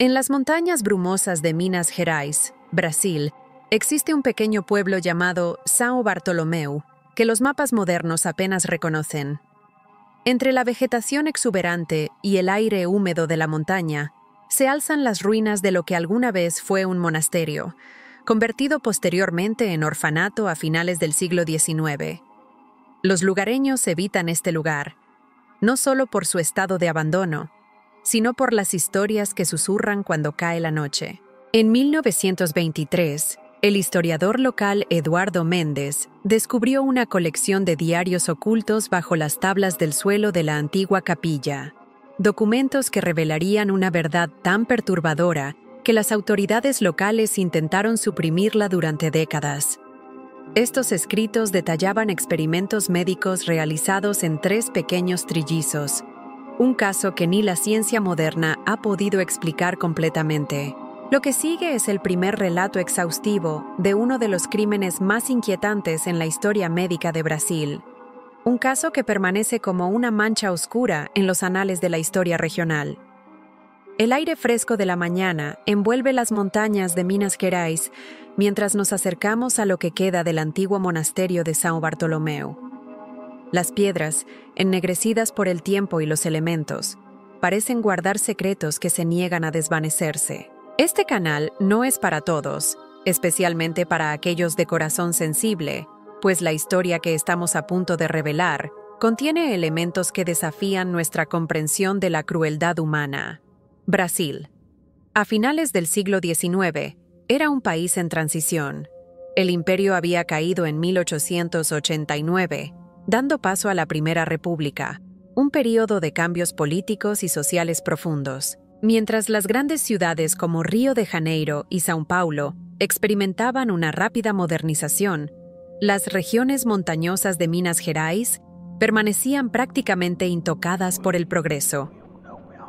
En las montañas brumosas de Minas Gerais, Brasil, existe un pequeño pueblo llamado São Bartolomeu, que los mapas modernos apenas reconocen. Entre la vegetación exuberante y el aire húmedo de la montaña, se alzan las ruinas de lo que alguna vez fue un monasterio, convertido posteriormente en orfanato a finales del siglo XIX. Los lugareños evitan este lugar, no solo por su estado de abandono, sino por las historias que susurran cuando cae la noche. En 1923, el historiador local Eduardo Méndez descubrió una colección de diarios ocultos bajo las tablas del suelo de la antigua capilla, documentos que revelarían una verdad tan perturbadora que las autoridades locales intentaron suprimirla durante décadas. Estos escritos detallaban experimentos médicos realizados en 3 pequeños trillizos, un caso que ni la ciencia moderna ha podido explicar completamente. Lo que sigue es el primer relato exhaustivo de uno de los crímenes más inquietantes en la historia médica de Brasil, un caso que permanece como una mancha oscura en los anales de la historia regional. El aire fresco de la mañana envuelve las montañas de Minas Gerais mientras nos acercamos a lo que queda del antiguo monasterio de São Bartolomeu. Las piedras, ennegrecidas por el tiempo y los elementos, parecen guardar secretos que se niegan a desvanecerse. Este canal no es para todos, especialmente para aquellos de corazón sensible, pues la historia que estamos a punto de revelar contiene elementos que desafían nuestra comprensión de la crueldad humana. Brasil. A finales del siglo XIX, era un país en transición. El imperio había caído en 1889, dando paso a la Primera República, un período de cambios políticos y sociales profundos. Mientras las grandes ciudades como Río de Janeiro y São Paulo experimentaban una rápida modernización, las regiones montañosas de Minas Gerais permanecían prácticamente intocadas por el progreso.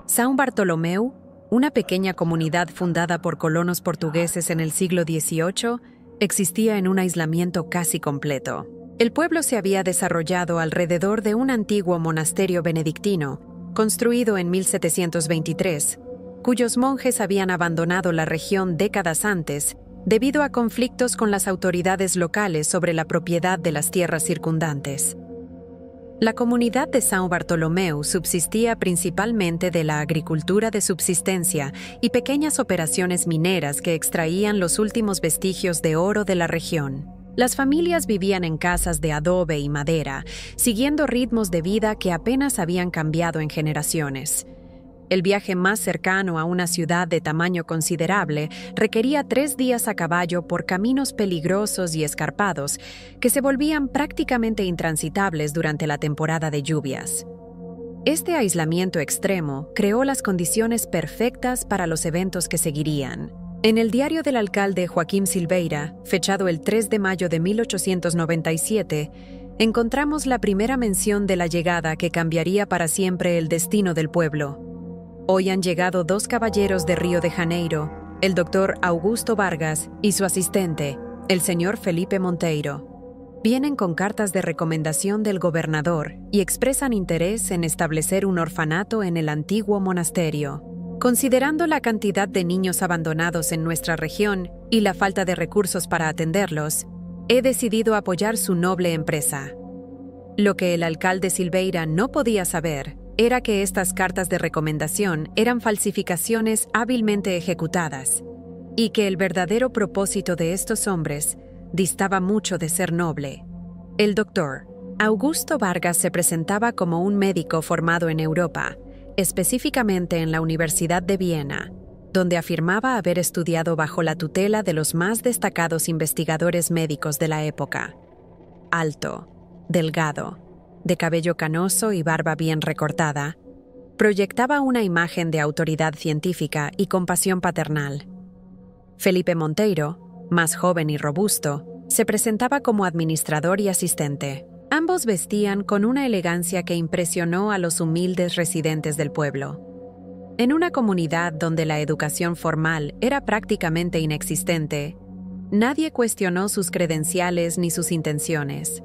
São Bartolomeu, una pequeña comunidad fundada por colonos portugueses en el siglo XVIII, existía en un aislamiento casi completo. El pueblo se había desarrollado alrededor de un antiguo monasterio benedictino, construido en 1723, cuyos monjes habían abandonado la región décadas antes debido a conflictos con las autoridades locales sobre la propiedad de las tierras circundantes. La comunidad de São Bartolomeu subsistía principalmente de la agricultura de subsistencia y pequeñas operaciones mineras que extraían los últimos vestigios de oro de la región. Las familias vivían en casas de adobe y madera, siguiendo ritmos de vida que apenas habían cambiado en generaciones. El viaje más cercano a una ciudad de tamaño considerable requería 3 días a caballo por caminos peligrosos y escarpados que se volvían prácticamente intransitables durante la temporada de lluvias. Este aislamiento extremo creó las condiciones perfectas para los eventos que seguirían. En el diario del alcalde Joaquim Silveira, fechado el 3 de mayo de 1897, encontramos la primera mención de la llegada que cambiaría para siempre el destino del pueblo. Hoy han llegado 2 caballeros de Río de Janeiro, el doctor Augusto Vargas y su asistente, el señor Felipe Monteiro. Vienen con cartas de recomendación del gobernador y expresan interés en establecer un orfanato en el antiguo monasterio. Considerando la cantidad de niños abandonados en nuestra región y la falta de recursos para atenderlos, he decidido apoyar su noble empresa. Lo que el alcalde Silveira no podía saber era que estas cartas de recomendación eran falsificaciones hábilmente ejecutadas y que el verdadero propósito de estos hombres distaba mucho de ser noble. El doctor Augusto Vargas se presentaba como un médico formado en Europa, específicamente en la Universidad de Viena, donde afirmaba haber estudiado bajo la tutela de los más destacados investigadores médicos de la época. Alto, delgado, de cabello canoso y barba bien recortada, proyectaba una imagen de autoridad científica y compasión paternal. Felipe Monteiro, más joven y robusto, se presentaba como administrador y asistente. Ambos vestían con una elegancia que impresionó a los humildes residentes del pueblo. En una comunidad donde la educación formal era prácticamente inexistente, nadie cuestionó sus credenciales ni sus intenciones.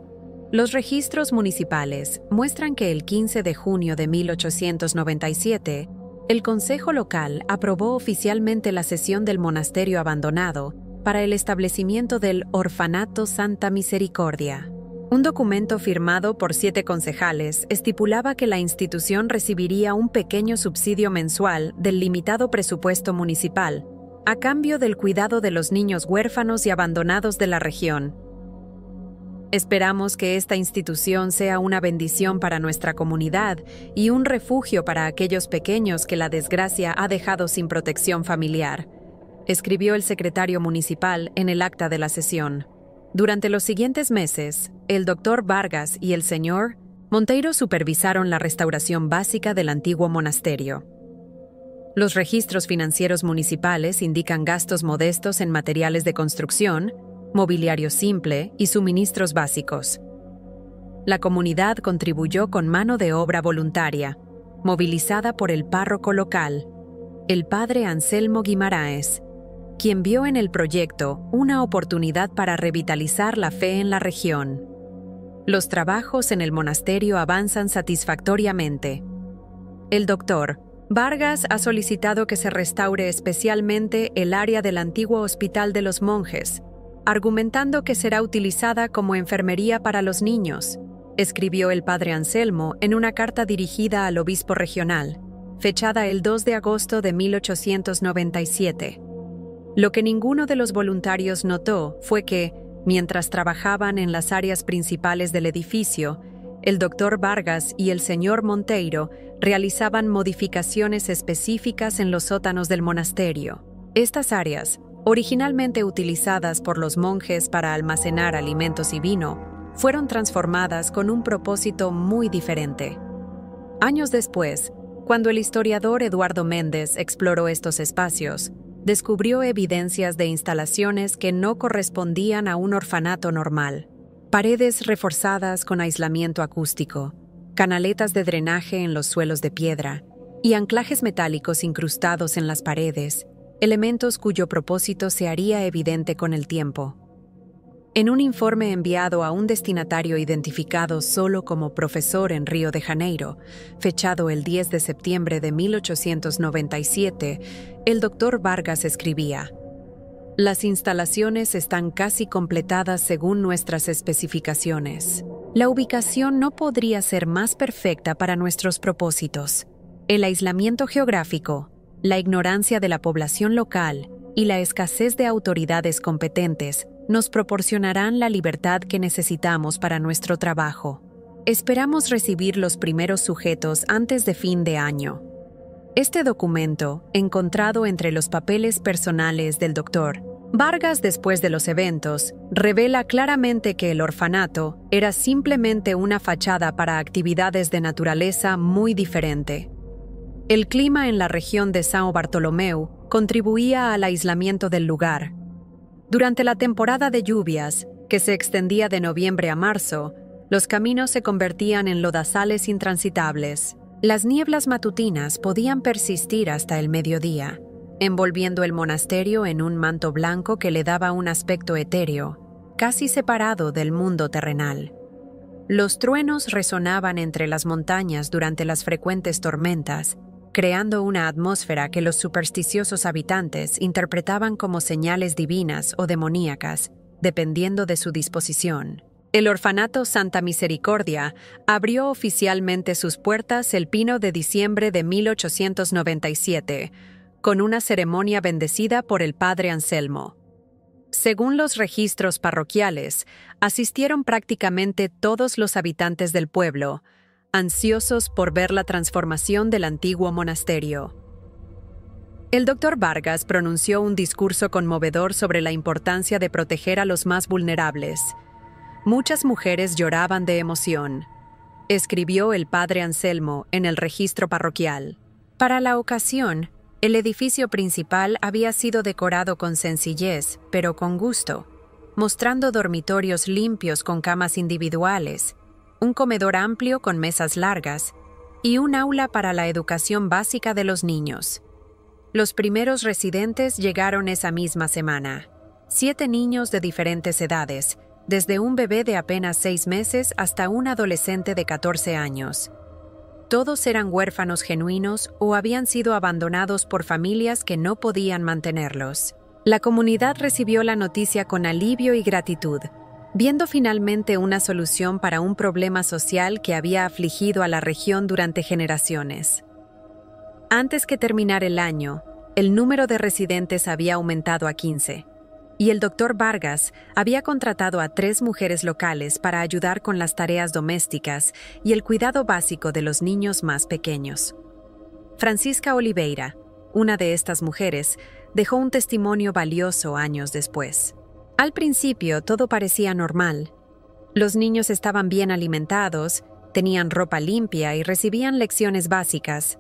Los registros municipales muestran que el 15 de junio de 1897, El consejo local aprobó oficialmente la cesión del monasterio abandonado para el establecimiento del Orfanato Santa Misericordia. Un documento firmado por 7 concejales estipulaba que la institución recibiría un pequeño subsidio mensual del limitado presupuesto municipal, a cambio del cuidado de los niños huérfanos y abandonados de la región. Esperamos que esta institución sea una bendición para nuestra comunidad y un refugio para aquellos pequeños que la desgracia ha dejado sin protección familiar, escribió el secretario municipal en el acta de la sesión. Durante los siguientes meses, el doctor Vargas y el señor Monteiro supervisaron la restauración básica del antiguo monasterio. Los registros financieros municipales indican gastos modestos en materiales de construcción, mobiliario simple y suministros básicos. La comunidad contribuyó con mano de obra voluntaria, movilizada por el párroco local, el padre Anselmo Guimaraes, quien vio en el proyecto una oportunidad para revitalizar la fe en la región. Los trabajos en el monasterio avanzan satisfactoriamente. El doctor Vargas ha solicitado que se restaure especialmente el área del antiguo Hospital de los Monjes, argumentando que será utilizada como enfermería para los niños, escribió el padre Anselmo en una carta dirigida al obispo regional, fechada el 2 de agosto de 1897. Lo que ninguno de los voluntarios notó fue que, mientras trabajaban en las áreas principales del edificio, el doctor Vargas y el señor Monteiro realizaban modificaciones específicas en los sótanos del monasterio. Estas áreas, originalmente utilizadas por los monjes para almacenar alimentos y vino, fueron transformadas con un propósito muy diferente. Años después, cuando el historiador Eduardo Méndez exploró estos espacios, descubrió evidencias de instalaciones que no correspondían a un orfanato normal. Paredes reforzadas con aislamiento acústico, canaletas de drenaje en los suelos de piedra y anclajes metálicos incrustados en las paredes, elementos cuyo propósito se haría evidente con el tiempo. En un informe enviado a un destinatario identificado solo como profesor en Río de Janeiro, fechado el 10 de septiembre de 1897, el doctor Vargas escribía: «Las instalaciones están casi completadas según nuestras especificaciones. La ubicación no podría ser más perfecta para nuestros propósitos. El aislamiento geográfico, la ignorancia de la población local y la escasez de autoridades competentes nos proporcionarán la libertad que necesitamos para nuestro trabajo. Esperamos recibir los primeros sujetos antes de fin de año». Este documento, encontrado entre los papeles personales del doctor Vargas después de los eventos, revela claramente que el orfanato era simplemente una fachada para actividades de naturaleza muy diferente. El clima en la región de São Bartolomeu contribuía al aislamiento del lugar. Durante la temporada de lluvias, que se extendía de noviembre a marzo, los caminos se convertían en lodazales intransitables. Las nieblas matutinas podían persistir hasta el mediodía, envolviendo el monasterio en un manto blanco que le daba un aspecto etéreo, casi separado del mundo terrenal. Los truenos resonaban entre las montañas durante las frecuentes tormentas, creando una atmósfera que los supersticiosos habitantes interpretaban como señales divinas o demoníacas, dependiendo de su disposición. El orfanato Santa Misericordia abrió oficialmente sus puertas el 1 de diciembre de 1897, con una ceremonia bendecida por el padre Anselmo. Según los registros parroquiales, asistieron prácticamente todos los habitantes del pueblo, ansiosos por ver la transformación del antiguo monasterio. El doctor Vargas pronunció un discurso conmovedor sobre la importancia de proteger a los más vulnerables. Muchas mujeres lloraban de emoción, escribió el padre Anselmo en el registro parroquial. Para la ocasión, el edificio principal había sido decorado con sencillez, pero con gusto, mostrando dormitorios limpios con camas individuales, un comedor amplio con mesas largas y un aula para la educación básica de los niños. Los primeros residentes llegaron esa misma semana. 7 niños de diferentes edades, desde un bebé de apenas 6 meses hasta un adolescente de 14 años. Todos eran huérfanos genuinos o habían sido abandonados por familias que no podían mantenerlos. La comunidad recibió la noticia con alivio y gratitud, viendo finalmente una solución para un problema social que había afligido a la región durante generaciones. Antes que terminar el año, el número de residentes había aumentado a 15, y el Dr. Vargas había contratado a 3 mujeres locales para ayudar con las tareas domésticas y el cuidado básico de los niños más pequeños. Francisca Oliveira, una de estas mujeres, dejó un testimonio valioso años después. Al principio todo parecía normal. Los niños estaban bien alimentados, tenían ropa limpia y recibían lecciones básicas.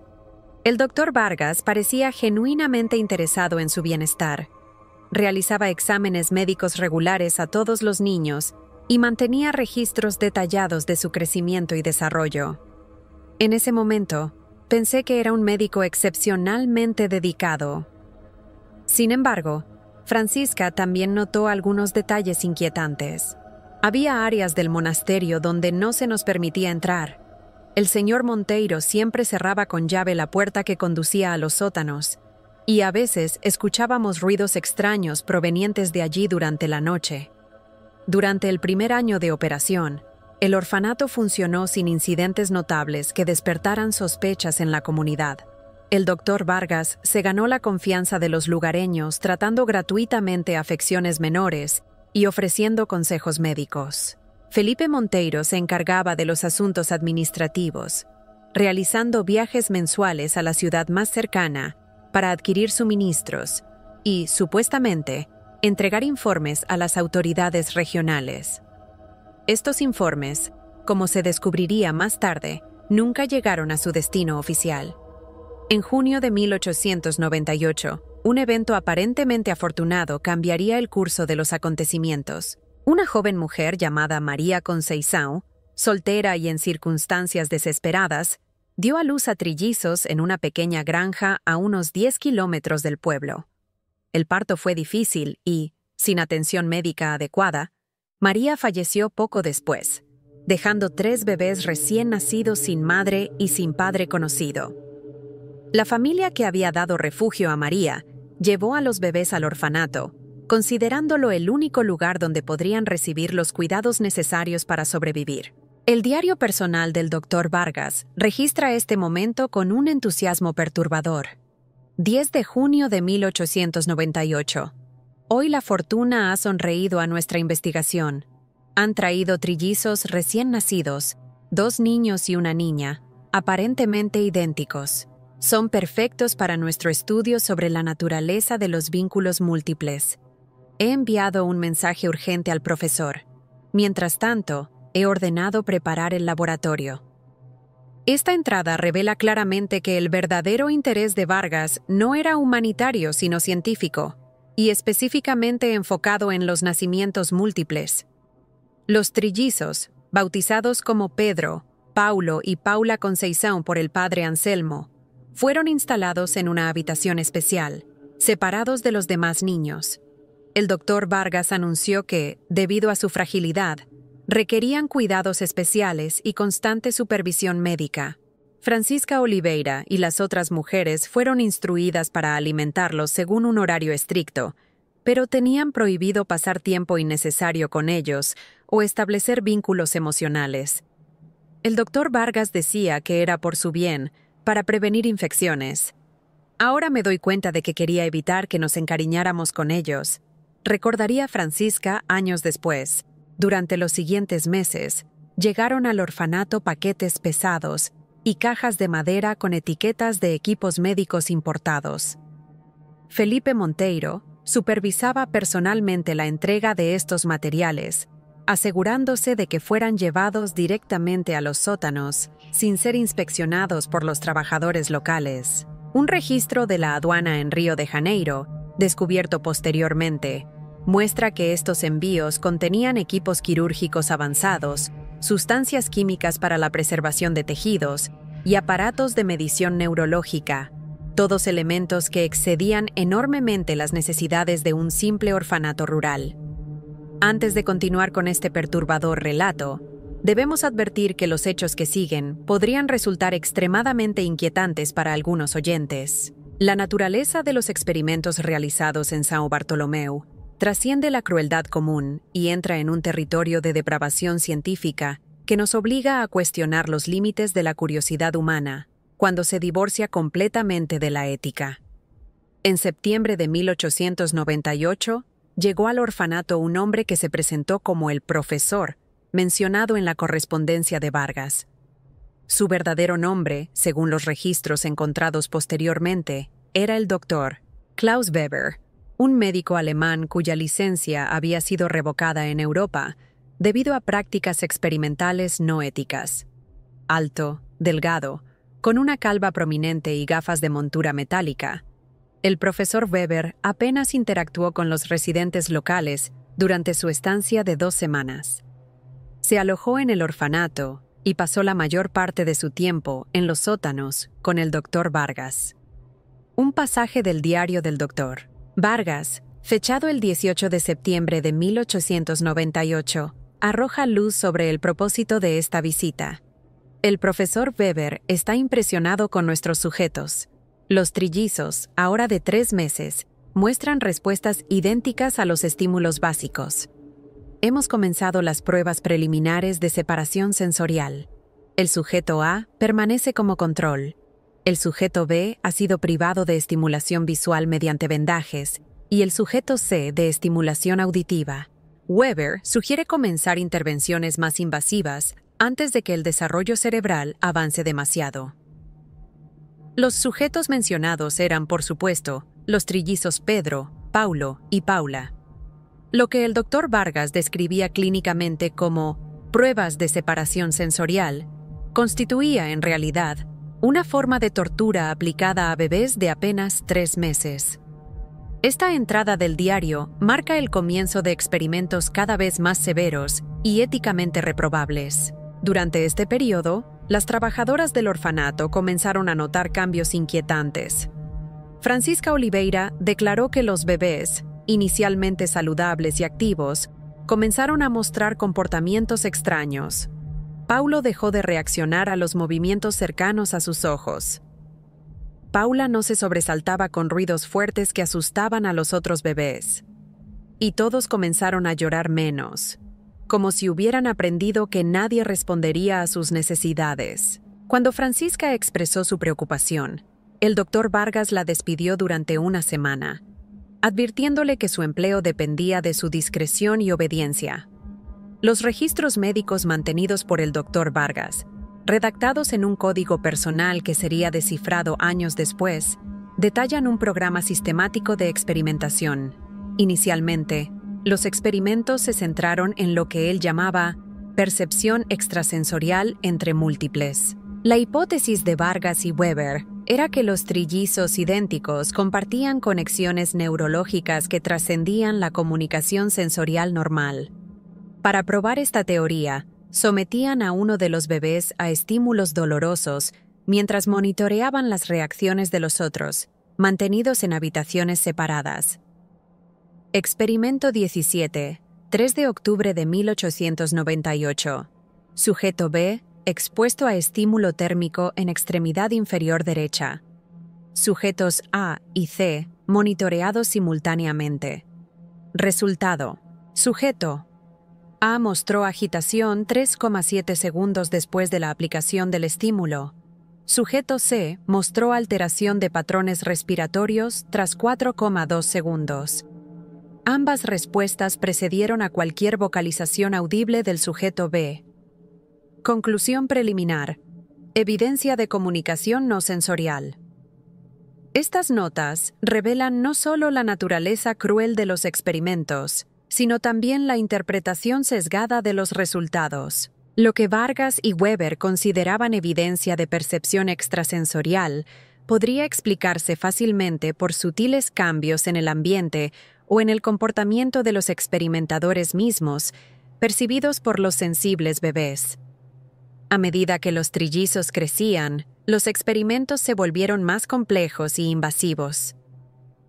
El Dr. Vargas parecía genuinamente interesado en su bienestar. Realizaba exámenes médicos regulares a todos los niños y mantenía registros detallados de su crecimiento y desarrollo. En ese momento, pensé que era un médico excepcionalmente dedicado. Sin embargo, Francisca también notó algunos detalles inquietantes. Había áreas del monasterio donde no se nos permitía entrar. El señor Monteiro siempre cerraba con llave la puerta que conducía a los sótanos, y a veces escuchábamos ruidos extraños provenientes de allí durante la noche. Durante el primer año de operación, el orfanato funcionó sin incidentes notables que despertaran sospechas en la comunidad. El Dr. Vargas se ganó la confianza de los lugareños tratando gratuitamente afecciones menores y ofreciendo consejos médicos. Felipe Monteiro se encargaba de los asuntos administrativos, realizando viajes mensuales a la ciudad más cercana para adquirir suministros y, supuestamente, entregar informes a las autoridades regionales. Estos informes, como se descubriría más tarde, nunca llegaron a su destino oficial. En junio de 1898, un evento aparentemente afortunado cambiaría el curso de los acontecimientos. Una joven mujer llamada María Conceição, soltera y en circunstancias desesperadas, dio a luz a trillizos en una pequeña granja a unos 10 kilómetros del pueblo. El parto fue difícil y, sin atención médica adecuada, María falleció poco después, dejando 3 bebés recién nacidos sin madre y sin padre conocido. La familia que había dado refugio a María llevó a los bebés al orfanato, considerándolo el único lugar donde podrían recibir los cuidados necesarios para sobrevivir. El diario personal del Dr. Vargas registra este momento con un entusiasmo perturbador. 10 de junio de 1898. Hoy la fortuna ha sonreído a nuestra investigación. Han traído trillizos recién nacidos, 2 niños y una niña, aparentemente idénticos. Son perfectos para nuestro estudio sobre la naturaleza de los vínculos múltiples. He enviado un mensaje urgente al profesor. Mientras tanto, he ordenado preparar el laboratorio. Esta entrada revela claramente que el verdadero interés de Vargas no era humanitario sino científico, y específicamente enfocado en los nacimientos múltiples. Los trillizos, bautizados como Pedro, Paulo y Paula Conceição por el padre Anselmo, fueron instalados en una habitación especial, separados de los demás niños. El Dr. Vargas anunció que, debido a su fragilidad, requerían cuidados especiales y constante supervisión médica. Francisca Oliveira y las otras mujeres fueron instruidas para alimentarlos según un horario estricto, pero tenían prohibido pasar tiempo innecesario con ellos o establecer vínculos emocionales. El Dr. Vargas decía que era por su bien, para prevenir infecciones. Ahora me doy cuenta de que quería evitar que nos encariñáramos con ellos, recordaría Francisca años después. Durante los siguientes meses, llegaron al orfanato paquetes pesados y cajas de madera con etiquetas de equipos médicos importados. Felipe Monteiro supervisaba personalmente la entrega de estos materiales, asegurándose de que fueran llevados directamente a los sótanos, sin ser inspeccionados por los trabajadores locales. Un registro de la aduana en Río de Janeiro, descubierto posteriormente, muestra que estos envíos contenían equipos quirúrgicos avanzados, sustancias químicas para la preservación de tejidos y aparatos de medición neurológica, todos elementos que excedían enormemente las necesidades de un simple orfanato rural. Antes de continuar con este perturbador relato, Debemos advertir que los hechos que siguen podrían resultar extremadamente inquietantes para algunos oyentes. La naturaleza de los experimentos realizados en São Bartolomeu trasciende la crueldad común y entra en un territorio de depravación científica que nos obliga a cuestionar los límites de la curiosidad humana cuando se divorcia completamente de la ética. En septiembre de 1898, llegó al orfanato un hombre que se presentó como el profesor, mencionado en la correspondencia de Vargas. Su verdadero nombre, según los registros encontrados posteriormente, era el doctor Klaus Weber, un médico alemán cuya licencia había sido revocada en Europa debido a prácticas experimentales no éticas. Alto, delgado, con una calva prominente y gafas de montura metálica, el profesor Weber apenas interactuó con los residentes locales durante su estancia de 2 semanas. Se alojó en el orfanato y pasó la mayor parte de su tiempo en los sótanos con el doctor Vargas. Un pasaje del diario del doctor Vargas, fechado el 18 de septiembre de 1898, arroja luz sobre el propósito de esta visita. El profesor Weber está impresionado con nuestros sujetos. Los trillizos, ahora de 3 meses, muestran respuestas idénticas a los estímulos básicos. Hemos comenzado las pruebas preliminares de separación sensorial. El sujeto A permanece como control. El sujeto B ha sido privado de estimulación visual mediante vendajes y el sujeto C de estimulación auditiva. Weber sugiere comenzar intervenciones más invasivas antes de que el desarrollo cerebral avance demasiado. Los sujetos mencionados eran, por supuesto, los trillizos Pedro, Paulo y Paula. Lo que el doctor Vargas describía clínicamente como pruebas de separación sensorial constituía, en realidad, una forma de tortura aplicada a bebés de apenas 3 meses. Esta entrada del diario marca el comienzo de experimentos cada vez más severos y éticamente reprobables. Durante este periodo, las trabajadoras del orfanato comenzaron a notar cambios inquietantes. Francisca Oliveira declaró que los bebés, inicialmente saludables y activos, comenzaron a mostrar comportamientos extraños. Paulo dejó de reaccionar a los movimientos cercanos a sus ojos. Paula no se sobresaltaba con ruidos fuertes que asustaban a los otros bebés. Y todos comenzaron a llorar menos, como si hubieran aprendido que nadie respondería a sus necesidades. Cuando Francisca expresó su preocupación, el doctor Vargas la despidió durante 1 semana, advirtiéndole que su empleo dependía de su discreción y obediencia. Los registros médicos mantenidos por el doctor Vargas, redactados en un código personal que sería descifrado años después, detallan un programa sistemático de experimentación. Inicialmente, los experimentos se centraron en lo que él llamaba percepción extrasensorial entre múltiples. La hipótesis de Vargas y Weber era que los trillizos idénticos compartían conexiones neurológicas que trascendían la comunicación sensorial normal. Para probar esta teoría, sometían a uno de los bebés a estímulos dolorosos mientras monitoreaban las reacciones de los otros, mantenidos en habitaciones separadas. Experimento 17, 3 de octubre de 1898. Sujeto B, expuesto a estímulo térmico en extremidad inferior derecha. Sujetos A y C, monitoreados simultáneamente. Resultado. Sujeto A mostró agitación 3,7 segundos después de la aplicación del estímulo. Sujeto C mostró alteración de patrones respiratorios tras 4,2 segundos. Ambas respuestas precedieron a cualquier vocalización audible del sujeto B. Conclusión preliminar. Evidencia de comunicación no sensorial. Estas notas revelan no solo la naturaleza cruel de los experimentos, sino también la interpretación sesgada de los resultados. Lo que Vargas y Weber consideraban evidencia de percepción extrasensorial podría explicarse fácilmente por sutiles cambios en el ambiente o en el comportamiento de los experimentadores mismos, percibidos por los sensibles bebés. A medida que los trillizos crecían, los experimentos se volvieron más complejos y invasivos.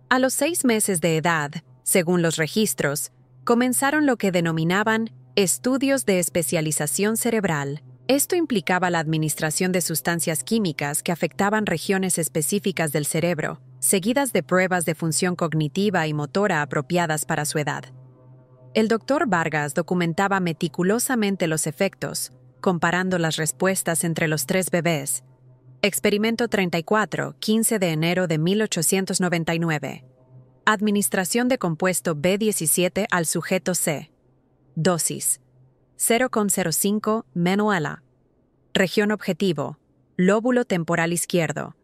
A los 6 meses de edad, según los registros, comenzaron lo que denominaban Estudios de especialización cerebral. Esto implicaba la administración de sustancias químicas que afectaban regiones específicas del cerebro, seguidas de pruebas de función cognitiva y motora apropiadas para su edad. El Dr. Vargas documentaba meticulosamente los efectos, comparando las respuestas entre los 3 bebés. Experimento 34, 15 de enero de 1899. Administración de compuesto B17 al sujeto C. Dosis: 0,05 menuela. Región objetivo: lóbulo temporal izquierdo.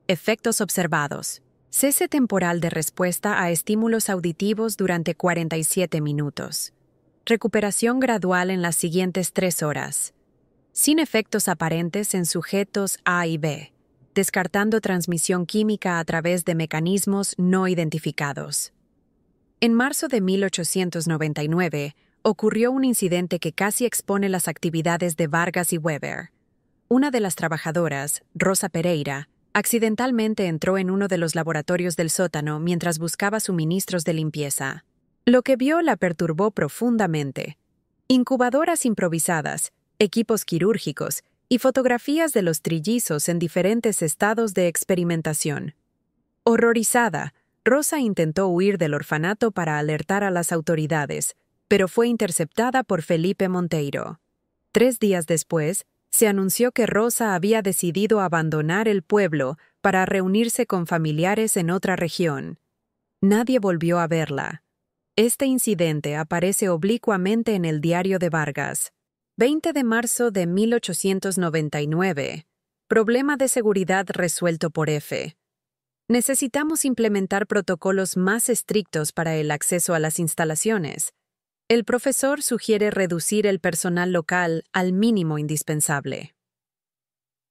Efectos observados: cese temporal de respuesta a estímulos auditivos durante 47 minutos. Recuperación gradual en las siguientes 3 horas. Sin efectos aparentes en sujetos A y B, descartando transmisión química a través de mecanismos no identificados. En marzo de 1899, ocurrió un incidente que casi expone las actividades de Vargas y Weber. Una de las trabajadoras, Rosa Pereira, accidentalmente entró en uno de los laboratorios del sótano mientras buscaba suministros de limpieza. Lo que vio la perturbó profundamente. Incubadoras improvisadas, equipos quirúrgicos y fotografías de los trillizos en diferentes estados de experimentación. Horrorizada, Rosa intentó huir del orfanato para alertar a las autoridades, pero fue interceptada por Felipe Monteiro. 3 días después, se anunció que Rosa había decidido abandonar el pueblo para reunirse con familiares en otra región. Nadie volvió a verla. Este incidente aparece oblicuamente en el diario de Vargas. 20 de marzo de 1899. Problema de seguridad resuelto por F. Necesitamos implementar protocolos más estrictos para el acceso a las instalaciones. El profesor sugiere reducir el personal local al mínimo indispensable.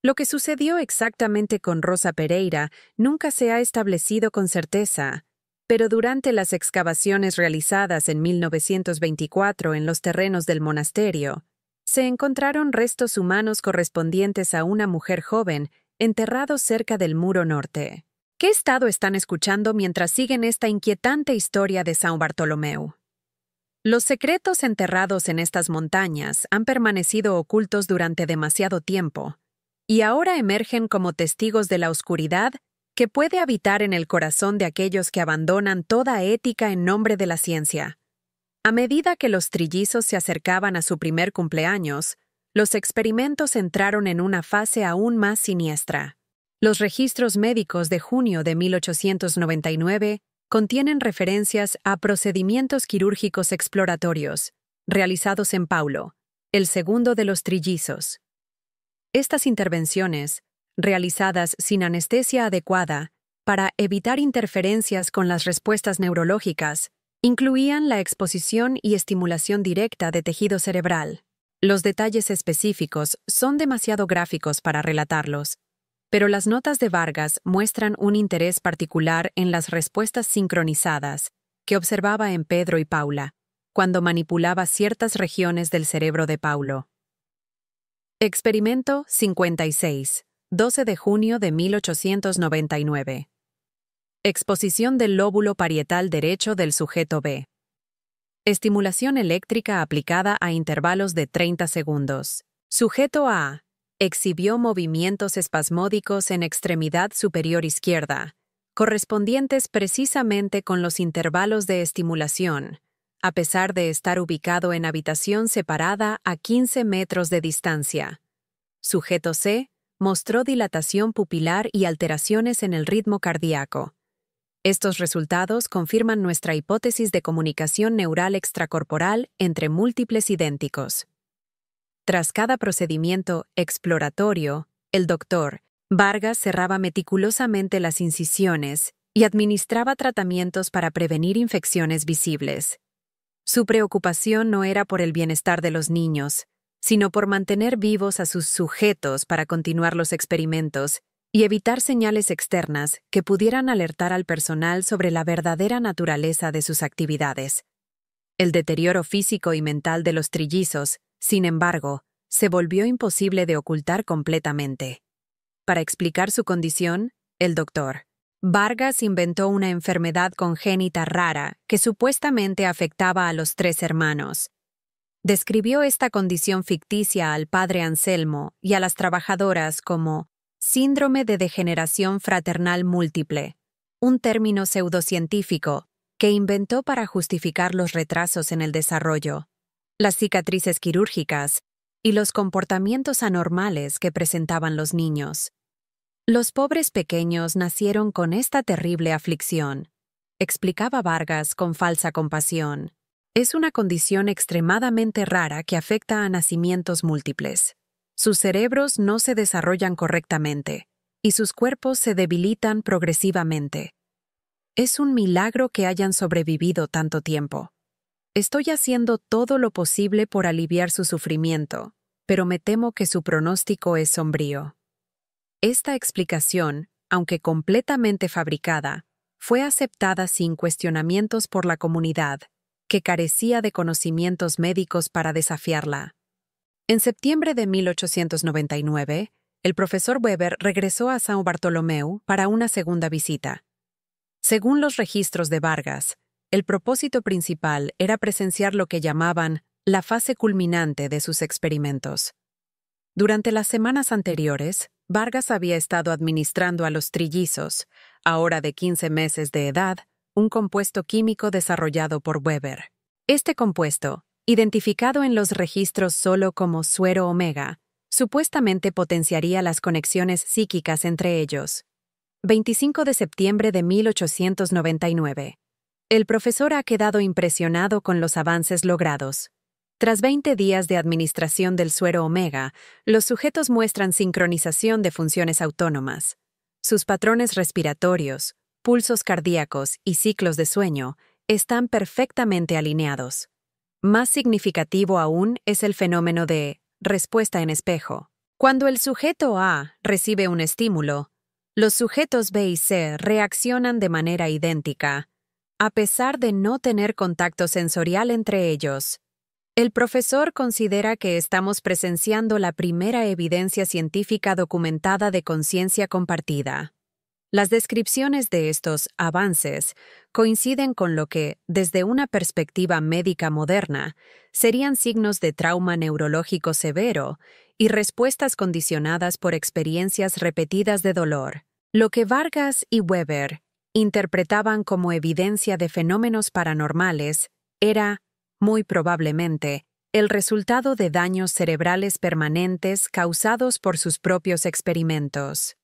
Lo que sucedió exactamente con Rosa Pereira nunca se ha establecido con certeza, pero durante las excavaciones realizadas en 1924 en los terrenos del monasterio, se encontraron restos humanos correspondientes a una mujer joven enterrados cerca del muro norte. ¿Qué estado están escuchando mientras siguen esta inquietante historia de São Bartolomeu? Los secretos enterrados en estas montañas han permanecido ocultos durante demasiado tiempo, y ahora emergen como testigos de la oscuridad que puede habitar en el corazón de aquellos que abandonan toda ética en nombre de la ciencia. A medida que los trillizos se acercaban a su primer cumpleaños, los experimentos entraron en una fase aún más siniestra. Los registros médicos de junio de 1899 contienen referencias a procedimientos quirúrgicos exploratorios, realizados en Paulo, el segundo de los trillizos. Estas intervenciones, realizadas sin anestesia adecuada para evitar interferencias con las respuestas neurológicas, incluían la exposición y estimulación directa de tejido cerebral. Los detalles específicos son demasiado gráficos para relatarlos, pero las notas de Vargas muestran un interés particular en las respuestas sincronizadas que observaba en Pedro y Paula, cuando manipulaba ciertas regiones del cerebro de Paulo. Experimento 56, 12 de junio de 1899. Exposición del lóbulo parietal derecho del sujeto B. Estimulación eléctrica aplicada a intervalos de 30 segundos. Sujeto A. Exhibió movimientos espasmódicos en extremidad superior izquierda, correspondientes precisamente con los intervalos de estimulación, a pesar de estar ubicado en habitación separada a 15 metros de distancia. Sujeto C mostró dilatación pupilar y alteraciones en el ritmo cardíaco. Estos resultados confirman nuestra hipótesis de comunicación neural extracorporal entre múltiples idénticos. Tras cada procedimiento exploratorio, el Dr. Vargas cerraba meticulosamente las incisiones y administraba tratamientos para prevenir infecciones visibles. Su preocupación no era por el bienestar de los niños, sino por mantener vivos a sus sujetos para continuar los experimentos y evitar señales externas que pudieran alertar al personal sobre la verdadera naturaleza de sus actividades. El deterioro físico y mental de los trillizos, sin embargo, se volvió imposible de ocultar completamente. Para explicar su condición, el Dr. Vargas inventó una enfermedad congénita rara que supuestamente afectaba a los 3 hermanos. Describió esta condición ficticia al padre Anselmo y a las trabajadoras como síndrome de degeneración fraternal múltiple, un término pseudocientífico que inventó para justificar los retrasos en el desarrollo, las cicatrices quirúrgicas y los comportamientos anormales que presentaban los niños. Los pobres pequeños nacieron con esta terrible aflicción, explicaba Vargas con falsa compasión. Es una condición extremadamente rara que afecta a nacimientos múltiples. Sus cerebros no se desarrollan correctamente y sus cuerpos se debilitan progresivamente. Es un milagro que hayan sobrevivido tanto tiempo. Estoy haciendo todo lo posible por aliviar su sufrimiento, pero me temo que su pronóstico es sombrío. Esta explicación, aunque completamente fabricada, fue aceptada sin cuestionamientos por la comunidad, que carecía de conocimientos médicos para desafiarla. En septiembre de 1899, el profesor Weber regresó a São Bartolomeu para una segunda visita. Según los registros de Vargas, el propósito principal era presenciar lo que llamaban la fase culminante de sus experimentos. Durante las semanas anteriores, Vargas había estado administrando a los trillizos, ahora de 15 meses de edad, un compuesto químico desarrollado por Weber. Este compuesto, identificado en los registros solo como suero omega, supuestamente potenciaría las conexiones psíquicas entre ellos. 25 de septiembre de 1899. El profesor ha quedado impresionado con los avances logrados. Tras 20 días de administración del suero omega, los sujetos muestran sincronización de funciones autónomas. Sus patrones respiratorios, pulsos cardíacos y ciclos de sueño están perfectamente alineados. Más significativo aún es el fenómeno de respuesta en espejo. Cuando el sujeto A recibe un estímulo, los sujetos B y C reaccionan de manera idéntica, a pesar de no tener contacto sensorial entre ellos. El profesor considera que estamos presenciando la primera evidencia científica documentada de conciencia compartida. Las descripciones de estos avances coinciden con lo que, desde una perspectiva médica moderna, serían signos de trauma neurológico severo y respuestas condicionadas por experiencias repetidas de dolor. Lo que Vargas y Weber interpretaban como evidencia de fenómenos paranormales era, muy probablemente, el resultado de daños cerebrales permanentes causados por sus propios experimentos.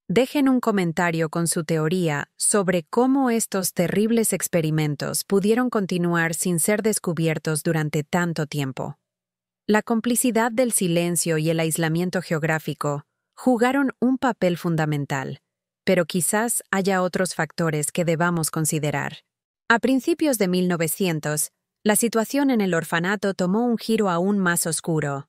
Dejen un comentario con su teoría sobre cómo estos terribles experimentos pudieron continuar sin ser descubiertos durante tanto tiempo. La complicidad del silencio y el aislamiento geográfico jugaron un papel fundamental, pero quizás haya otros factores que debamos considerar. A principios de 1900, la situación en el orfanato tomó un giro aún más oscuro.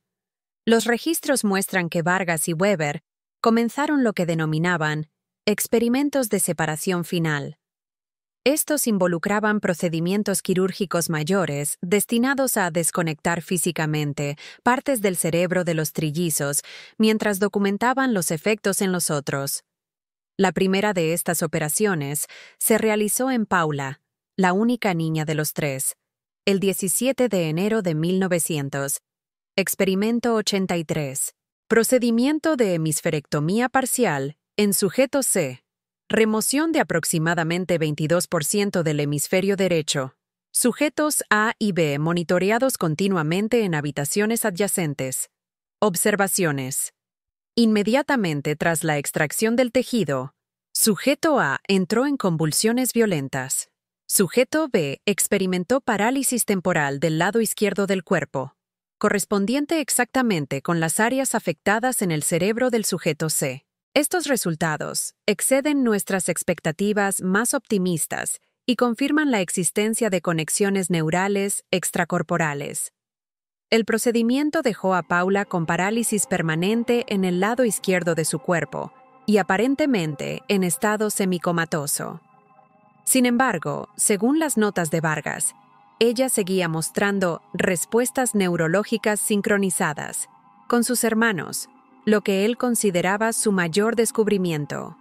Los registros muestran que Vargas y Weber comenzaron lo que denominaban experimentos de separación final. Estos involucraban procedimientos quirúrgicos mayores destinados a desconectar físicamente partes del cerebro de los trillizos mientras documentaban los efectos en los otros. La primera de estas operaciones se realizó en Paula, la única niña de los tres, el 17 de enero de 1900. Experimento 83. Procedimiento de hemisferectomía parcial en sujeto C. Remoción de aproximadamente 22% del hemisferio derecho. Sujetos A y B monitoreados continuamente en habitaciones adyacentes. Observaciones. Inmediatamente tras la extracción del tejido, sujeto A entró en convulsiones violentas. Sujeto B experimentó parálisis temporal del lado izquierdo del cuerpo, correspondiente exactamente con las áreas afectadas en el cerebro del sujeto C. Estos resultados exceden nuestras expectativas más optimistas y confirman la existencia de conexiones neurales extracorporales. El procedimiento dejó a Paula con parálisis permanente en el lado izquierdo de su cuerpo y aparentemente en estado semicomatoso. Sin embargo, según las notas de Vargas, ella seguía mostrando respuestas neurológicas sincronizadas con sus hermanos, lo que él consideraba su mayor descubrimiento.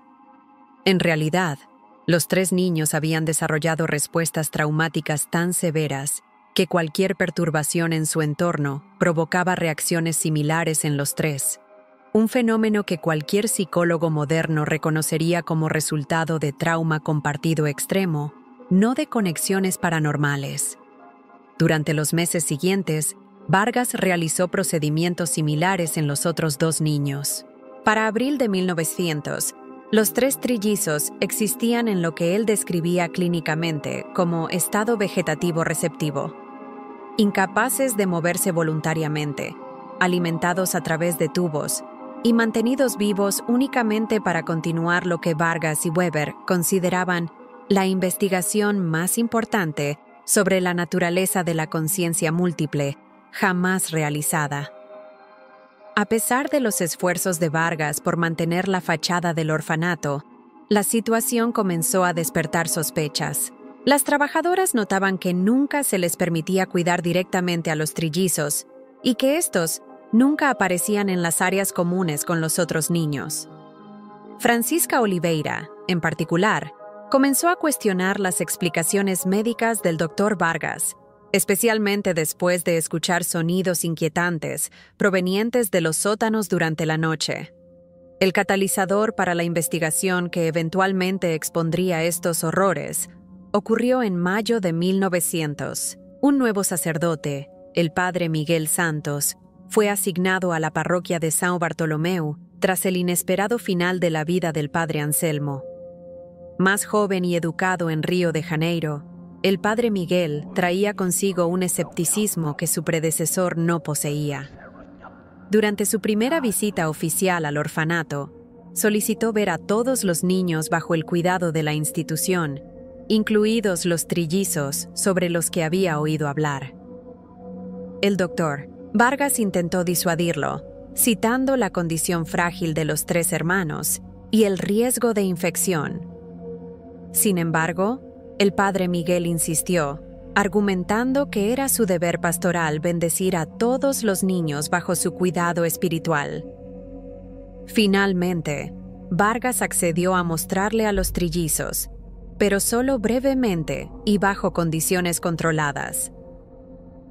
En realidad, los tres niños habían desarrollado respuestas traumáticas tan severas que cualquier perturbación en su entorno provocaba reacciones similares en los tres, un fenómeno que cualquier psicólogo moderno reconocería como resultado de trauma compartido extremo, no de conexiones paranormales. Durante los meses siguientes, Vargas realizó procedimientos similares en los otros dos niños. Para abril de 1900, los tres trillizos existían en lo que él describía clínicamente como estado vegetativo receptivo. Incapaces de moverse voluntariamente, alimentados a través de tubos y mantenidos vivos únicamente para continuar lo que Vargas y Weber consideraban la investigación más importante sobre la naturaleza de la conciencia múltiple jamás realizada. A pesar de los esfuerzos de Vargas por mantener la fachada del orfanato, la situación comenzó a despertar sospechas. Las trabajadoras notaban que nunca se les permitía cuidar directamente a los trillizos y que estos nunca aparecían en las áreas comunes con los otros niños. Francisca Oliveira, en particular, comenzó a cuestionar las explicaciones médicas del Dr. Vargas, especialmente después de escuchar sonidos inquietantes provenientes de los sótanos durante la noche. El catalizador para la investigación que eventualmente expondría estos horrores ocurrió en mayo de 1900. Un nuevo sacerdote, el padre Miguel Santos, fue asignado a la parroquia de São Bartolomeu tras el inesperado final de la vida del padre Anselmo. Más joven y educado en Río de Janeiro, el padre Miguel traía consigo un escepticismo que su predecesor no poseía. Durante su primera visita oficial al orfanato, solicitó ver a todos los niños bajo el cuidado de la institución, incluidos los trillizos sobre los que había oído hablar. El doctor Vargas intentó disuadirlo, citando la condición frágil de los tres hermanos y el riesgo de infección. Sin embargo, el padre Miguel insistió, argumentando que era su deber pastoral bendecir a todos los niños bajo su cuidado espiritual. Finalmente, Vargas accedió a mostrarle a los trillizos, pero solo brevemente y bajo condiciones controladas.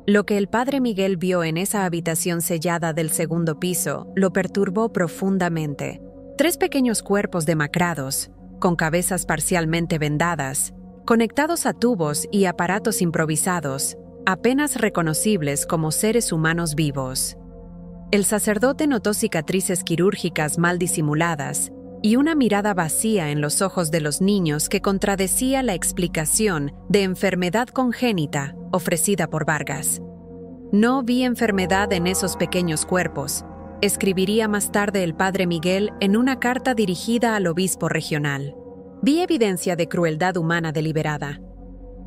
Lo que el padre Miguel vio en esa habitación sellada del segundo piso lo perturbó profundamente. Tres pequeños cuerpos demacrados, con cabezas parcialmente vendadas, conectados a tubos y aparatos improvisados, apenas reconocibles como seres humanos vivos. El sacerdote notó cicatrices quirúrgicas mal disimuladas y una mirada vacía en los ojos de los niños que contradecía la explicación de enfermedad congénita ofrecida por Vargas. «No vi enfermedad en esos pequeños cuerpos», escribiría más tarde el padre Miguel en una carta dirigida al obispo regional. «Vi evidencia de crueldad humana deliberada».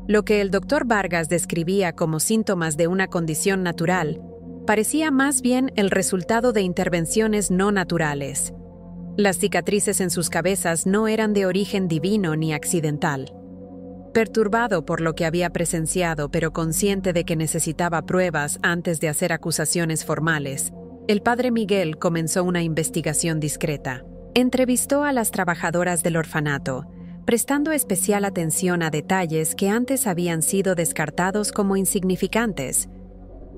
Lo que el doctor Vargas describía como síntomas de una condición natural parecía más bien el resultado de intervenciones no naturales. Las cicatrices en sus cabezas no eran de origen divino ni accidental. Perturbado por lo que había presenciado, pero consciente de que necesitaba pruebas antes de hacer acusaciones formales, el padre Miguel comenzó una investigación discreta. Entrevistó a las trabajadoras del orfanato, prestando especial atención a detalles que antes habían sido descartados como insignificantes.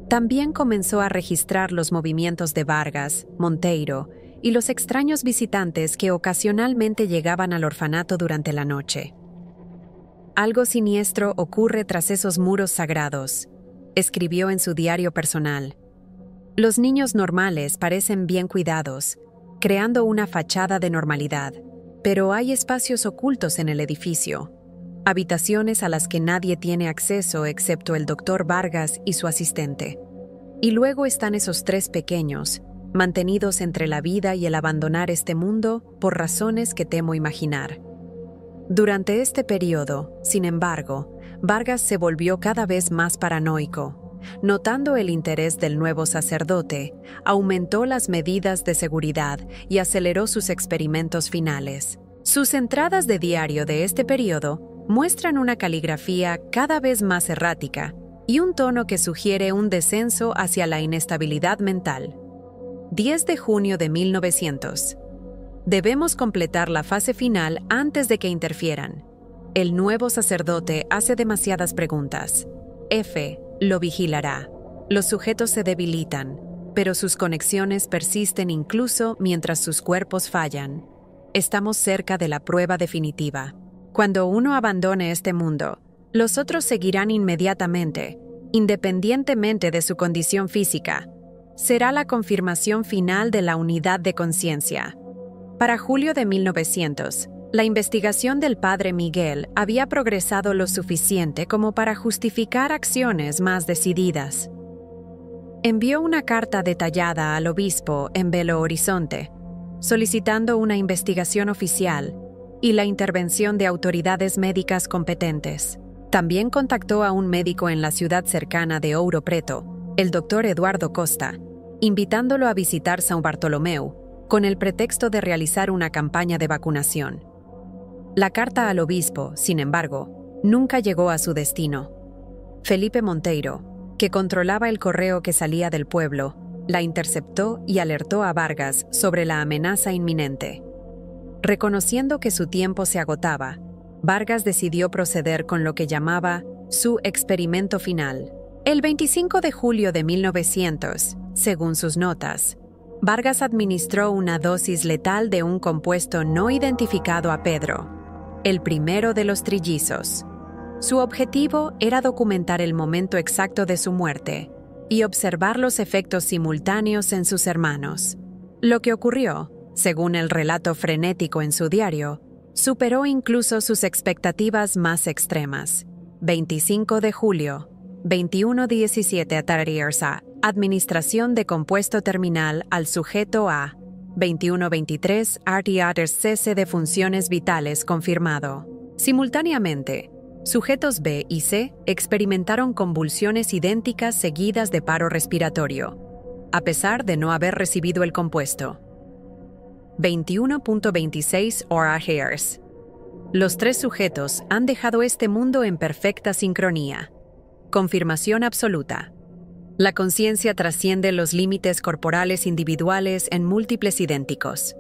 También comenzó a registrar los movimientos de Vargas, Monteiro y los extraños visitantes que ocasionalmente llegaban al orfanato durante la noche. «Algo siniestro ocurre tras esos muros sagrados», escribió en su diario personal. «Los niños normales parecen bien cuidados, creando una fachada de normalidad, pero hay espacios ocultos en el edificio, habitaciones a las que nadie tiene acceso excepto el doctor Vargas y su asistente. Y luego están esos tres pequeños, mantenidos entre la vida y el abandonar este mundo por razones que temo imaginar». Durante este periodo, sin embargo, Vargas se volvió cada vez más paranoico. Notando el interés del nuevo sacerdote, aumentó las medidas de seguridad y aceleró sus experimentos finales. Sus entradas de diario de este periodo muestran una caligrafía cada vez más errática y un tono que sugiere un descenso hacia la inestabilidad mental. 10 de junio de 1900. Debemos completar la fase final antes de que interfieran. El nuevo sacerdote hace demasiadas preguntas. F. lo vigilará. Los sujetos se debilitan, pero sus conexiones persisten incluso mientras sus cuerpos fallan. Estamos cerca de la prueba definitiva. Cuando uno abandone este mundo, los otros seguirán inmediatamente, independientemente de su condición física. Será la confirmación final de la unidad de conciencia. Para julio de 1900, la investigación del padre Miguel había progresado lo suficiente como para justificar acciones más decididas. Envió una carta detallada al obispo en Belo Horizonte, solicitando una investigación oficial y la intervención de autoridades médicas competentes. También contactó a un médico en la ciudad cercana de Ouro Preto, el doctor Eduardo Costa, invitándolo a visitar São Bartolomeu, con el pretexto de realizar una campaña de vacunación. La carta al obispo, sin embargo, nunca llegó a su destino. Felipe Monteiro, que controlaba el correo que salía del pueblo, la interceptó y alertó a Vargas sobre la amenaza inminente. Reconociendo que su tiempo se agotaba, Vargas decidió proceder con lo que llamaba su experimento final. El 25 de julio de 1900, según sus notas, Vargas administró una dosis letal de un compuesto no identificado a Pedro, el primero de los trillizos. Su objetivo era documentar el momento exacto de su muerte y observar los efectos simultáneos en sus hermanos. Lo que ocurrió, según el relato frenético en su diario, superó incluso sus expectativas más extremas. 25 de julio, 21:17 atardierza, administración de compuesto terminal al sujeto A. 21:23 artiater cese de funciones vitales confirmado. Simultáneamente, sujetos B y C experimentaron convulsiones idénticas seguidas de paro respiratorio, a pesar de no haber recibido el compuesto. 21:26 hrs. Los tres sujetos han dejado este mundo en perfecta sincronía. Confirmación absoluta. La conciencia trasciende los límites corporales individuales en múltiples idénticos.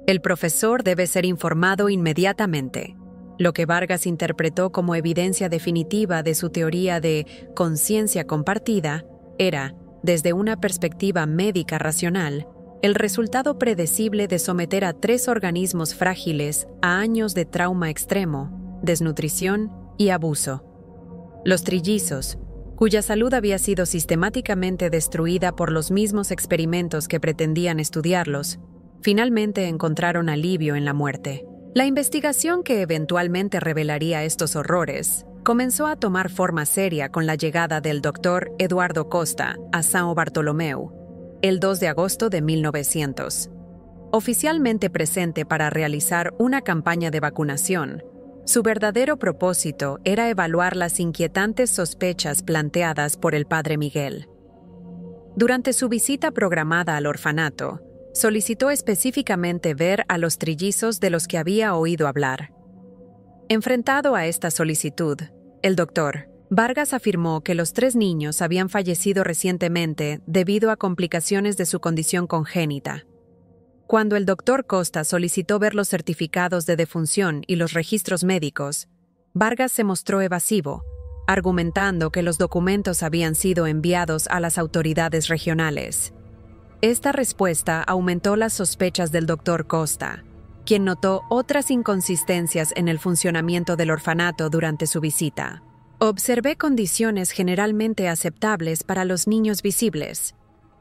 El profesor debe ser informado inmediatamente. Lo que Vargas interpretó como evidencia definitiva de su teoría de conciencia compartida era, desde una perspectiva médica racional, el resultado predecible de someter a tres organismos frágiles a años de trauma extremo, desnutrición y abuso. Los trillizos, cuya salud había sido sistemáticamente destruida por los mismos experimentos que pretendían estudiarlos, finalmente encontraron alivio en la muerte. La investigación que eventualmente revelaría estos horrores comenzó a tomar forma seria con la llegada del doctor Eduardo Costa a São Bartolomeu, el 2 de agosto de 1900. Oficialmente presente para realizar una campaña de vacunación, su verdadero propósito era evaluar las inquietantes sospechas planteadas por el padre Miguel. Durante su visita programada al orfanato, solicitó específicamente ver a los trillizos de los que había oído hablar. Enfrentado a esta solicitud, el doctor Vargas afirmó que los tres niños habían fallecido recientemente debido a complicaciones de su condición congénita. Cuando el doctor Costa solicitó ver los certificados de defunción y los registros médicos, Vargas se mostró evasivo, argumentando que los documentos habían sido enviados a las autoridades regionales. Esta respuesta aumentó las sospechas del doctor Costa, quien notó otras inconsistencias en el funcionamiento del orfanato durante su visita. Observé condiciones generalmente aceptables para los niños visibles,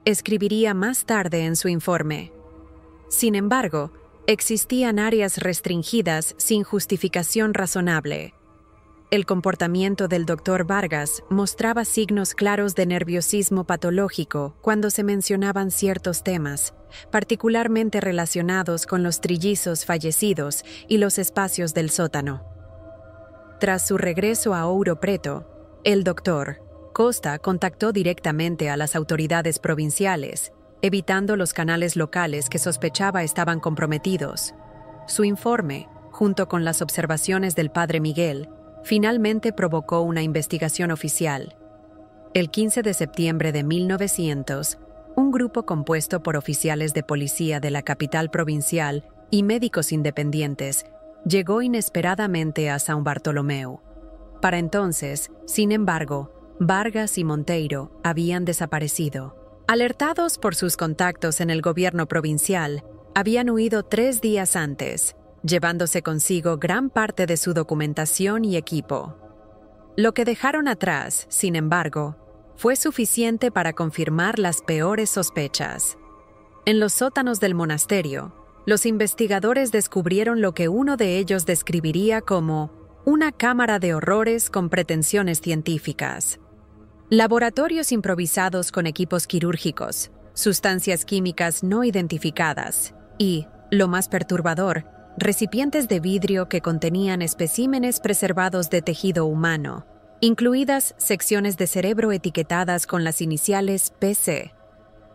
escribiría más tarde en su informe. Sin embargo, existían áreas restringidas sin justificación razonable. El comportamiento del Dr. Vargas mostraba signos claros de nerviosismo patológico cuando se mencionaban ciertos temas, particularmente relacionados con los trillizos fallecidos y los espacios del sótano. Tras su regreso a Ouro Preto, el Dr. Costa contactó directamente a las autoridades provinciales, evitando los canales locales que sospechaba estaban comprometidos. Su informe, junto con las observaciones del padre Miguel, finalmente provocó una investigación oficial. El 15 de septiembre de 1900, un grupo compuesto por oficiales de policía de la capital provincial y médicos independientes llegó inesperadamente a São Bartolomeu. Para entonces, sin embargo, Vargas y Monteiro habían desaparecido. Alertados por sus contactos en el gobierno provincial, habían huido 3 días antes, llevándose consigo gran parte de su documentación y equipo. Lo que dejaron atrás, sin embargo, fue suficiente para confirmar las peores sospechas. En los sótanos del monasterio, los investigadores descubrieron lo que uno de ellos describiría como una cámara de horrores con pretensiones científicas. Laboratorios improvisados con equipos quirúrgicos, sustancias químicas no identificadas y, lo más perturbador, recipientes de vidrio que contenían especímenes preservados de tejido humano, incluidas secciones de cerebro etiquetadas con las iniciales PC.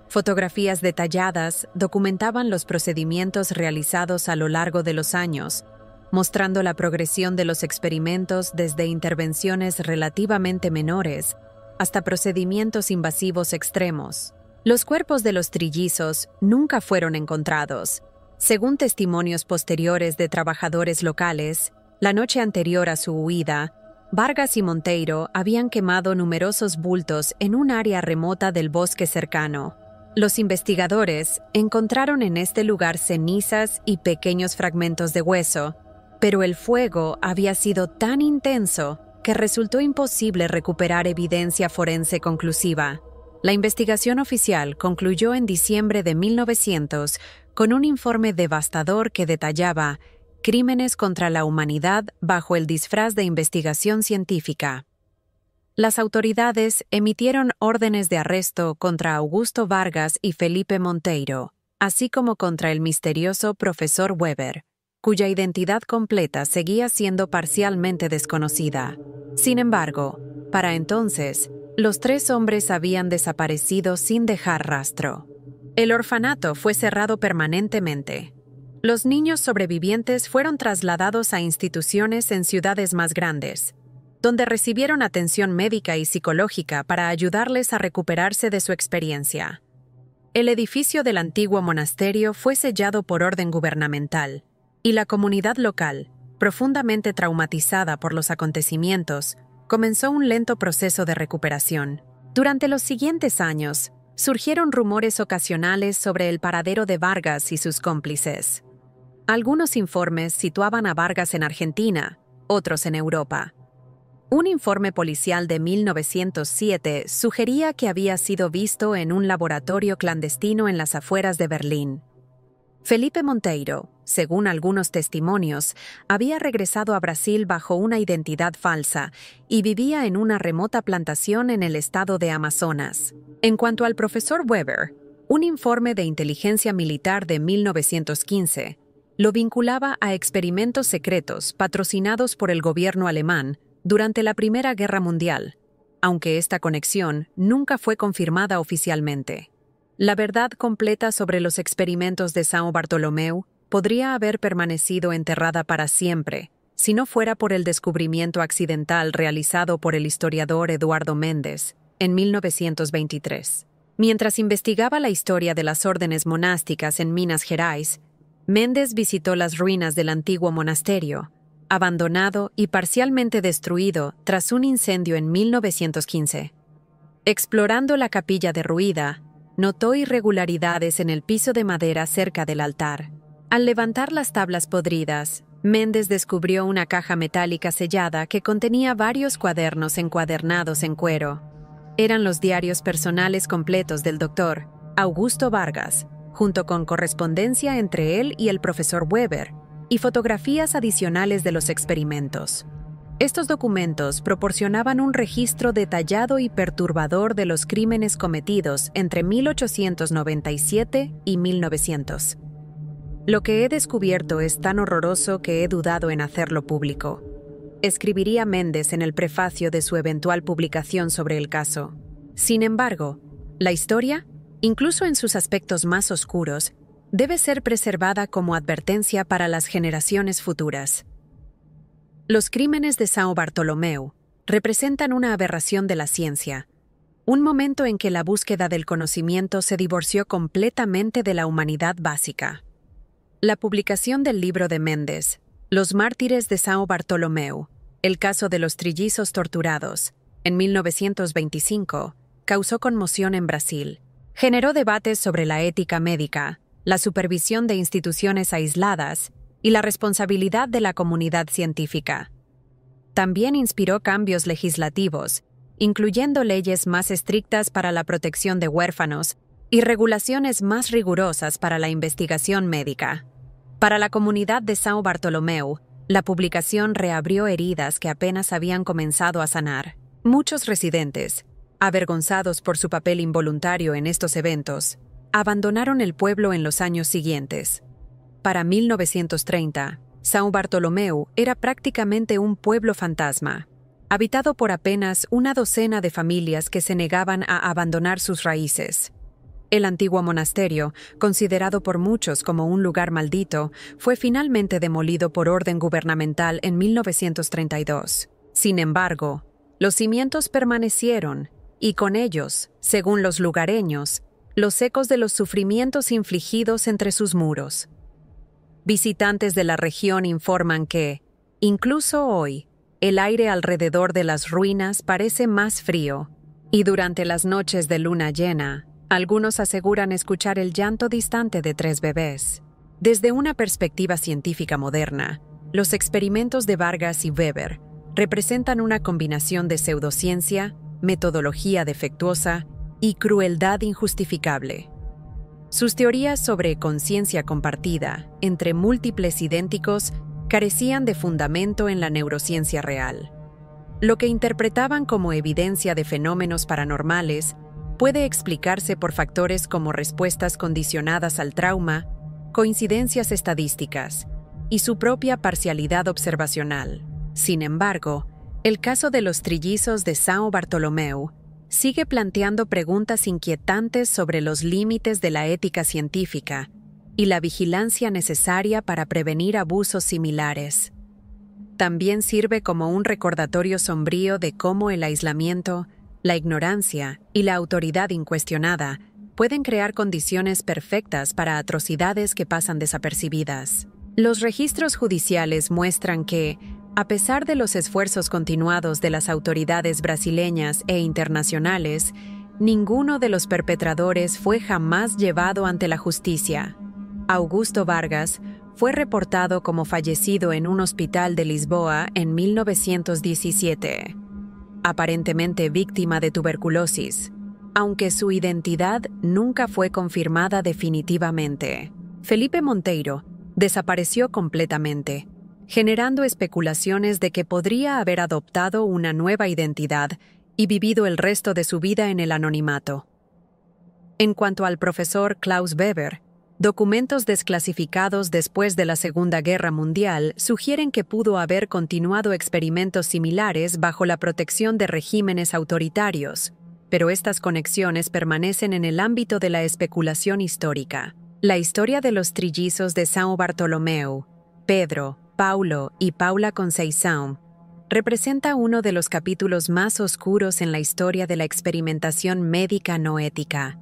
Fotografías detalladas documentaban los procedimientos realizados a lo largo de los años, mostrando la progresión de los experimentos desde intervenciones relativamente menores hasta procedimientos invasivos extremos. Los cuerpos de los trillizos nunca fueron encontrados. Según testimonios posteriores de trabajadores locales, la noche anterior a su huida, Vargas y Monteiro habían quemado numerosos bultos en un área remota del bosque cercano. Los investigadores encontraron en este lugar cenizas y pequeños fragmentos de hueso, pero el fuego había sido tan intenso que resultó imposible recuperar evidencia forense conclusiva. La investigación oficial concluyó en diciembre de 1900 con un informe devastador que detallaba crímenes contra la humanidad bajo el disfraz de investigación científica. Las autoridades emitieron órdenes de arresto contra Augusto Vargas y Felipe Monteiro, así como contra el misterioso profesor Weber, cuya identidad completa seguía siendo parcialmente desconocida. Sin embargo, para entonces, los 3 hombres habían desaparecido sin dejar rastro. El orfanato fue cerrado permanentemente. Los niños sobrevivientes fueron trasladados a instituciones en ciudades más grandes, donde recibieron atención médica y psicológica para ayudarles a recuperarse de su experiencia. El edificio del antiguo monasterio fue sellado por orden gubernamental, y la comunidad local, profundamente traumatizada por los acontecimientos, comenzó un lento proceso de recuperación. Durante los siguientes años, surgieron rumores ocasionales sobre el paradero de Vargas y sus cómplices. Algunos informes situaban a Vargas en Argentina, otros en Europa. Un informe policial de 1907 sugería que había sido visto en un laboratorio clandestino en las afueras de Berlín. Felipe Monteiro, según algunos testimonios, había regresado a Brasil bajo una identidad falsa y vivía en una remota plantación en el estado de Amazonas. En cuanto al profesor Weber, un informe de inteligencia militar de 1915 lo vinculaba a experimentos secretos patrocinados por el gobierno alemán durante la Primera Guerra Mundial, aunque esta conexión nunca fue confirmada oficialmente. La verdad completa sobre los experimentos de São Bartolomeu podría haber permanecido enterrada para siempre, si no fuera por el descubrimiento accidental realizado por el historiador Eduardo Mendes en 1923. Mientras investigaba la historia de las órdenes monásticas en Minas Gerais, Mendes visitó las ruinas del antiguo monasterio, abandonado y parcialmente destruido tras un incendio en 1915. Explorando la capilla derruida, notó irregularidades en el piso de madera cerca del altar. Al levantar las tablas podridas, Mendes descubrió una caja metálica sellada que contenía varios cuadernos encuadernados en cuero. Eran los diarios personales completos del doctor Augusto Vargas, junto con correspondencia entre él y el profesor Weber, y fotografías adicionales de los experimentos. Estos documentos proporcionaban un registro detallado y perturbador de los crímenes cometidos entre 1897 y 1900. Lo que he descubierto es tan horroroso que he dudado en hacerlo público, escribiría Mendes en el prefacio de su eventual publicación sobre el caso. Sin embargo, la historia, incluso en sus aspectos más oscuros, debe ser preservada como advertencia para las generaciones futuras. Los crímenes de São Bartolomeu representan una aberración de la ciencia, un momento en que la búsqueda del conocimiento se divorció completamente de la humanidad básica. La publicación del libro de Mendes, Los mártires de São Bartolomeu, el caso de los trillizos torturados, en 1925, causó conmoción en Brasil. Generó debates sobre la ética médica, la supervisión de instituciones aisladas y la responsabilidad de la comunidad científica. También inspiró cambios legislativos, incluyendo leyes más estrictas para la protección de huérfanos y regulaciones más rigurosas para la investigación médica. Para la comunidad de São Bartolomeu, la publicación reabrió heridas que apenas habían comenzado a sanar. Muchos residentes, avergonzados por su papel involuntario en estos eventos, abandonaron el pueblo en los años siguientes. Para 1930, São Bartolomeu era prácticamente un pueblo fantasma, habitado por apenas una docena de familias que se negaban a abandonar sus raíces. El antiguo monasterio, considerado por muchos como un lugar maldito, fue finalmente demolido por orden gubernamental en 1932. Sin embargo, los cimientos permanecieron, y con ellos, según los lugareños, los ecos de los sufrimientos infligidos entre sus muros. Visitantes de la región informan que, incluso hoy, el aire alrededor de las ruinas parece más frío, y durante las noches de luna llena, algunos aseguran escuchar el llanto distante de 3 bebés. Desde una perspectiva científica moderna, los experimentos de Vargas y Weber representan una combinación de pseudociencia, metodología defectuosa y crueldad injustificable. Sus teorías sobre conciencia compartida entre múltiples idénticos carecían de fundamento en la neurociencia real. Lo que interpretaban como evidencia de fenómenos paranormales puede explicarse por factores como respuestas condicionadas al trauma, coincidencias estadísticas y su propia parcialidad observacional. Sin embargo, el caso de los trillizos de São Bartolomeu sigue planteando preguntas inquietantes sobre los límites de la ética científica y la vigilancia necesaria para prevenir abusos similares. También sirve como un recordatorio sombrío de cómo el aislamiento, la ignorancia y la autoridad incuestionada pueden crear condiciones perfectas para atrocidades que pasan desapercibidas. Los registros judiciales muestran que, a pesar de los esfuerzos continuados de las autoridades brasileñas e internacionales, ninguno de los perpetradores fue jamás llevado ante la justicia. Augusto Vargas fue reportado como fallecido en un hospital de Lisboa en 1917, aparentemente víctima de tuberculosis, aunque su identidad nunca fue confirmada definitivamente. Felipe Monteiro desapareció completamente, generando especulaciones de que podría haber adoptado una nueva identidad y vivido el resto de su vida en el anonimato. En cuanto al profesor Klaus Weber, documentos desclasificados después de la Segunda Guerra Mundial sugieren que pudo haber continuado experimentos similares bajo la protección de regímenes autoritarios, pero estas conexiones permanecen en el ámbito de la especulación histórica. La historia de los trillizos de São Bartolomeu, Pedro, Paulo y Paula Conceição, representa uno de los capítulos más oscuros en la historia de la experimentación médica no ética.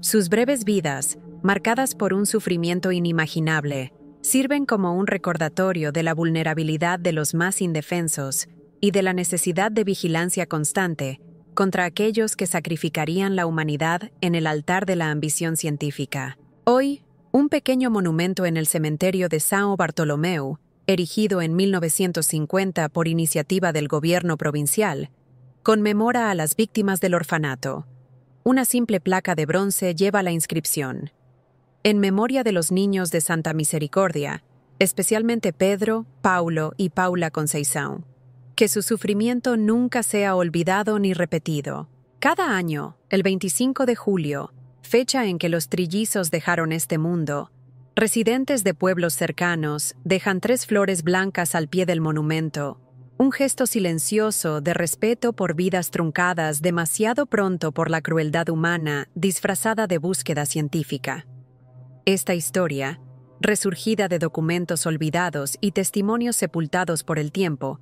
Sus breves vidas, marcadas por un sufrimiento inimaginable, sirven como un recordatorio de la vulnerabilidad de los más indefensos y de la necesidad de vigilancia constante contra aquellos que sacrificarían la humanidad en el altar de la ambición científica. Hoy, un pequeño monumento en el cementerio de São Bartolomeu, erigido en 1950 por iniciativa del gobierno provincial, conmemora a las víctimas del orfanato. Una simple placa de bronce lleva la inscripción: en memoria de los niños de Santa Misericordia, especialmente Pedro, Paulo y Paula Conceição. Que su sufrimiento nunca sea olvidado ni repetido. Cada año, el 25 de julio, fecha en que los trillizos dejaron este mundo, residentes de pueblos cercanos dejan 3 flores blancas al pie del monumento, un gesto silencioso de respeto por vidas truncadas demasiado pronto por la crueldad humana disfrazada de búsqueda científica. Esta historia, resurgida de documentos olvidados y testimonios sepultados por el tiempo,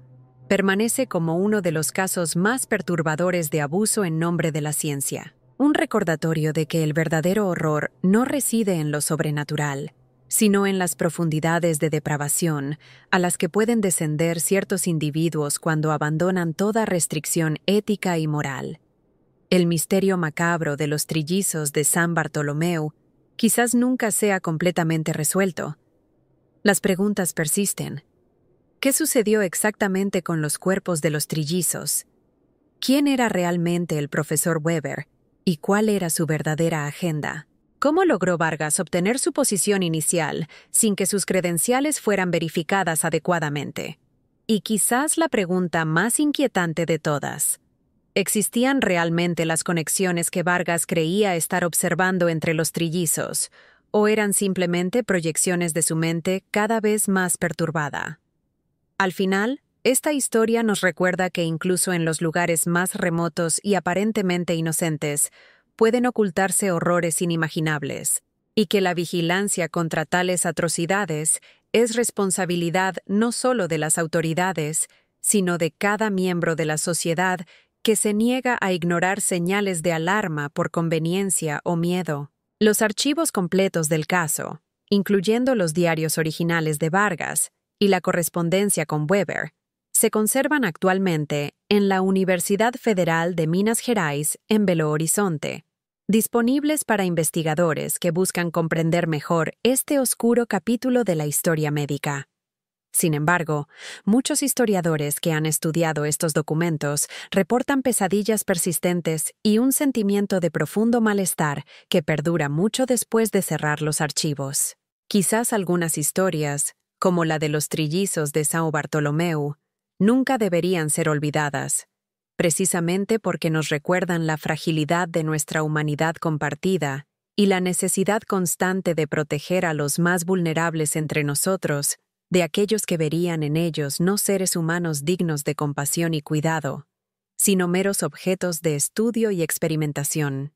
permanece como uno de los casos más perturbadores de abuso en nombre de la ciencia. Un recordatorio de que el verdadero horror no reside en lo sobrenatural, sino en las profundidades de depravación a las que pueden descender ciertos individuos cuando abandonan toda restricción ética y moral. El misterio macabro de los trillizos de San Bartolomeu quizás nunca sea completamente resuelto. Las preguntas persisten. ¿Qué sucedió exactamente con los cuerpos de los trillizos? ¿Quién era realmente el profesor Weber y cuál era su verdadera agenda? ¿Cómo logró Vargas obtener su posición inicial sin que sus credenciales fueran verificadas adecuadamente? Y quizás la pregunta más inquietante de todas: ¿existían realmente las conexiones que Vargas creía estar observando entre los trillizos, o eran simplemente proyecciones de su mente cada vez más perturbada? Al final, esta historia nos recuerda que incluso en los lugares más remotos y aparentemente inocentes, pueden ocultarse horrores inimaginables, y que la vigilancia contra tales atrocidades es responsabilidad no solo de las autoridades, sino de cada miembro de la sociedad que se niega a ignorar señales de alarma por conveniencia o miedo. Los archivos completos del caso, incluyendo los diarios originales de Vargas y la correspondencia con Weber, se conservan actualmente en la Universidad Federal de Minas Gerais en Belo Horizonte, disponibles para investigadores que buscan comprender mejor este oscuro capítulo de la historia médica. Sin embargo, muchos historiadores que han estudiado estos documentos reportan pesadillas persistentes y un sentimiento de profundo malestar que perdura mucho después de cerrar los archivos. Quizás algunas historias, como la de los trillizos de São Bartolomeu, nunca deberían ser olvidadas, precisamente porque nos recuerdan la fragilidad de nuestra humanidad compartida y la necesidad constante de proteger a los más vulnerables entre nosotros de aquellos que verían en ellos no seres humanos dignos de compasión y cuidado, sino meros objetos de estudio y experimentación.